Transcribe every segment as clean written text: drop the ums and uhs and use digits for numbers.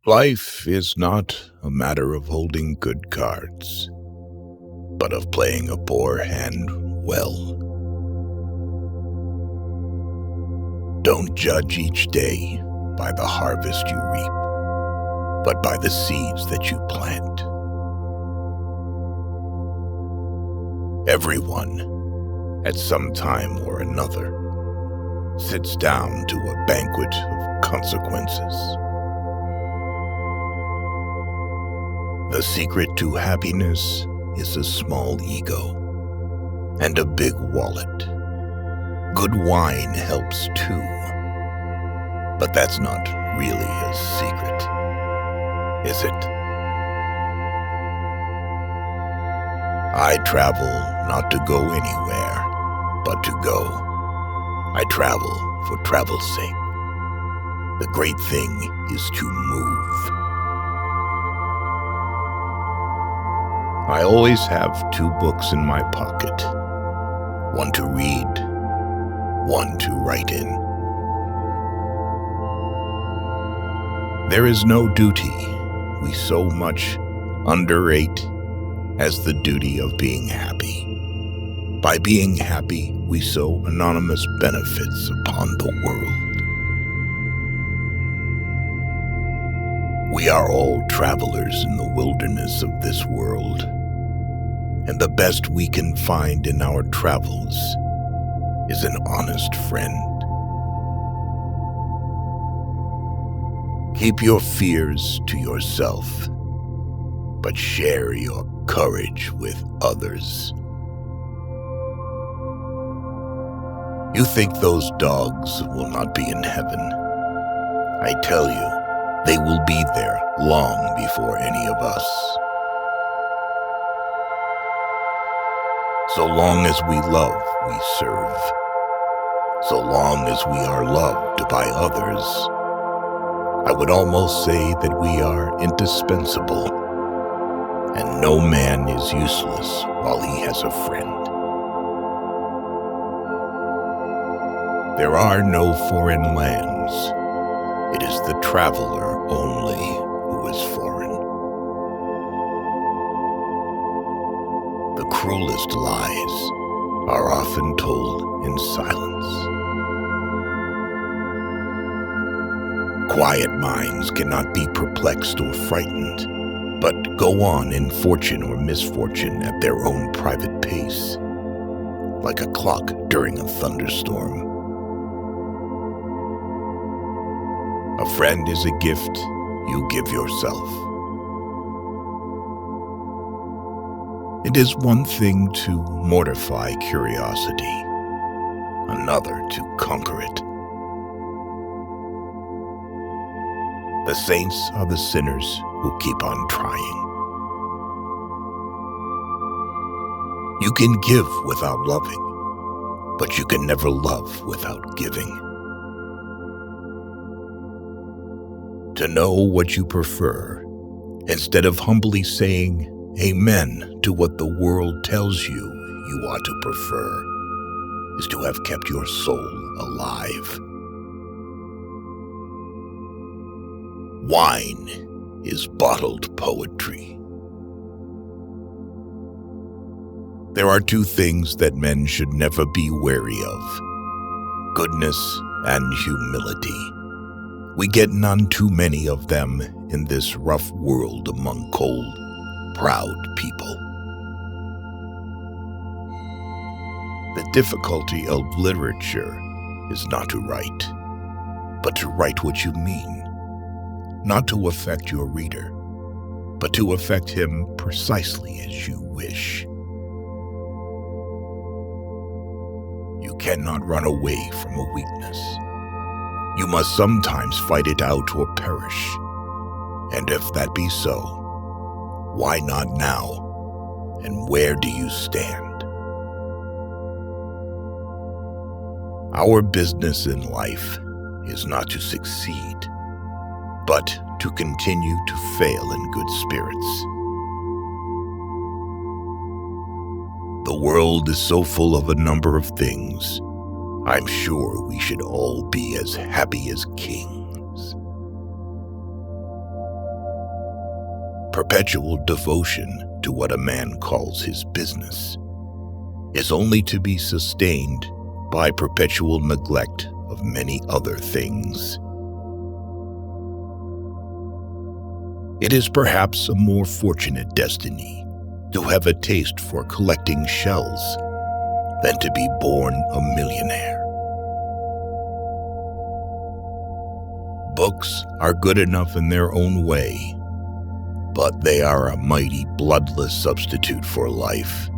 Life is not a matter of holding good cards, but of playing a poor hand well. Don't judge each day by the harvest you reap, but by the seeds that you plant. Everyone, at some time or another, sits down to a banquet of consequences. The secret to happiness is a small ego and a big wallet. Good wine helps too, but that's not really a secret, is it? I travel not to go anywhere, but to go. I travel for travel's sake. The great thing is to move. I always have two books in my pocket, one to read, one to write in. There is no duty we so much underrate as the duty of being happy. By being happy, we sow anonymous benefits upon the world. We are all travelers in the wilderness of this world, and the best we can find in our travels is an honest friend. Keep your fears to yourself, but share your courage with others. You think those dogs will not be in heaven? I tell you, they will be there long before any of us. So long as we love, we serve. So long as we are loved by others, I would almost say that we are indispensable, and no man is useless while he has a friend. There are no foreign lands. It is the traveler only who is foreign. The cruelest lies are often told in silence. Quiet minds cannot be perplexed or frightened, but go on in fortune or misfortune at their own private pace, like a clock during a thunderstorm. A friend is a gift you give yourself. It is one thing to mortify curiosity, another to conquer it. The saints are the sinners who keep on trying. You can give without loving, but you can never love without giving. To know what you prefer, instead of humbly saying amen to what the world tells you you ought to prefer, is to have kept your soul alive. Wine is bottled poetry. There are two things that men should never be wary of: goodness and humility. We get none too many of them in this rough world among cold, proud people. The difficulty of literature is not to write, but to write what you mean, not to affect your reader, but to affect him precisely as you wish. You cannot run away from a weakness. You must sometimes fight it out or perish. And if that be so, why not now? And where do you stand? Our business in life is not to succeed, but to continue to fail in good spirits. The world is so full of a number of things. I'm sure we should all be as happy as kings. Perpetual devotion to what a man calls his business is only to be sustained by perpetual neglect of many other things. It is perhaps a more fortunate destiny to have a taste for collecting shells than to be born a millionaire. Books are good enough in their own way, but they are a mighty bloodless substitute for life.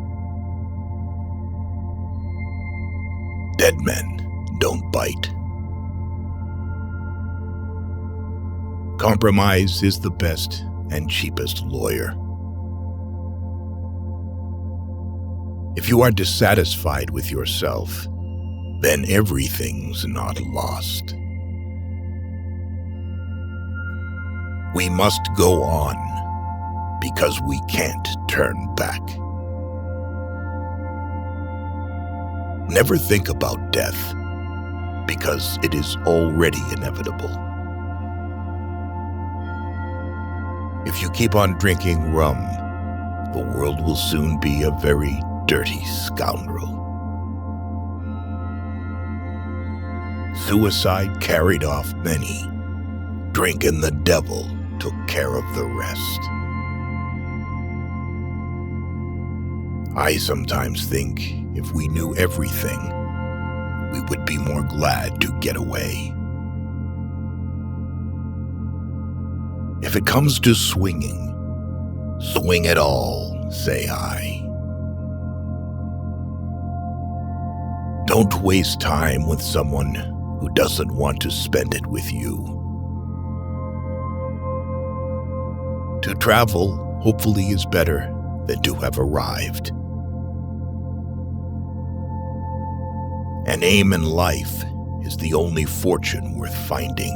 Dead men don't bite. Compromise is the best and cheapest lawyer. If you are dissatisfied with yourself, then everything's not lost. We must go on because we can't turn back. Never think about death because it is already inevitable. If you keep on drinking rum, the world will soon be a very dirty scoundrel. Suicide carried off many. Drink and the devil took care of the rest. I sometimes think if we knew everything, we would be more glad to get away. If it comes to swinging, swing it all, say I. Don't waste time with someone who doesn't want to spend it with you. To travel, hopefully, is better than to have arrived. An aim in life is the only fortune worth finding.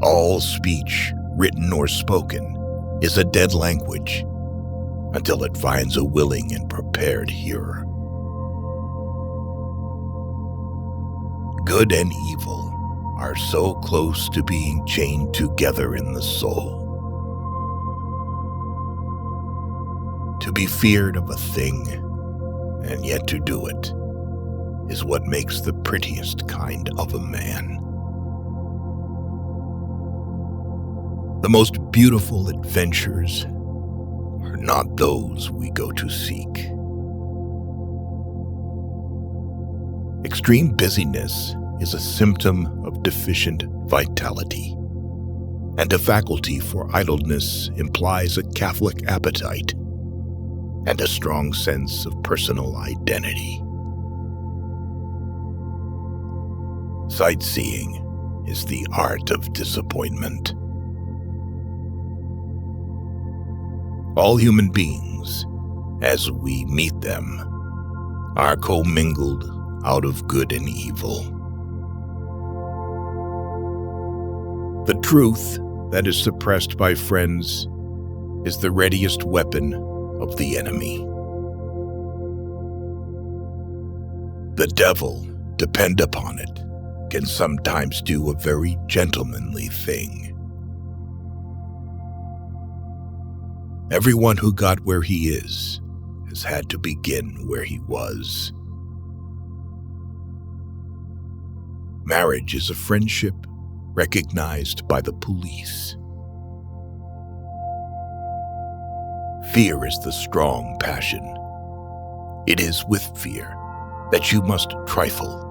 All speech, written or spoken, is a dead language until it finds a willing and prepared hearer. Good and evil are so close to being chained together in the soul. To be feared of a thing, and yet to do it, is what makes the prettiest kind of a man. The most beautiful adventures are not those we go to seek. Extreme busyness is a symptom of deficient vitality, and a faculty for idleness implies a Catholic appetite and a strong sense of personal identity. Sightseeing is the art of disappointment. All human beings, as we meet them, are commingled out of good and evil. The truth that is suppressed by friends is the readiest weapon of the enemy. The devil, depend upon it, can sometimes do a very gentlemanly thing. Everyone who got where he is has had to begin where he was. Marriage is a friendship recognized by the police. Fear is the strong passion. It is with fear that you must trifle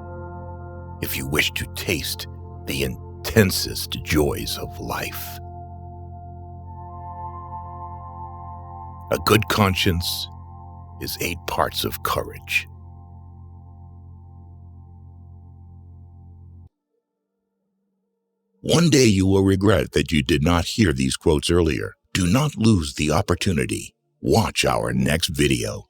if you wish to taste the intensest joys of life. A good conscience is 8 parts of courage. One day you will regret that you did not hear these quotes earlier. Do not lose the opportunity. Watch our next video.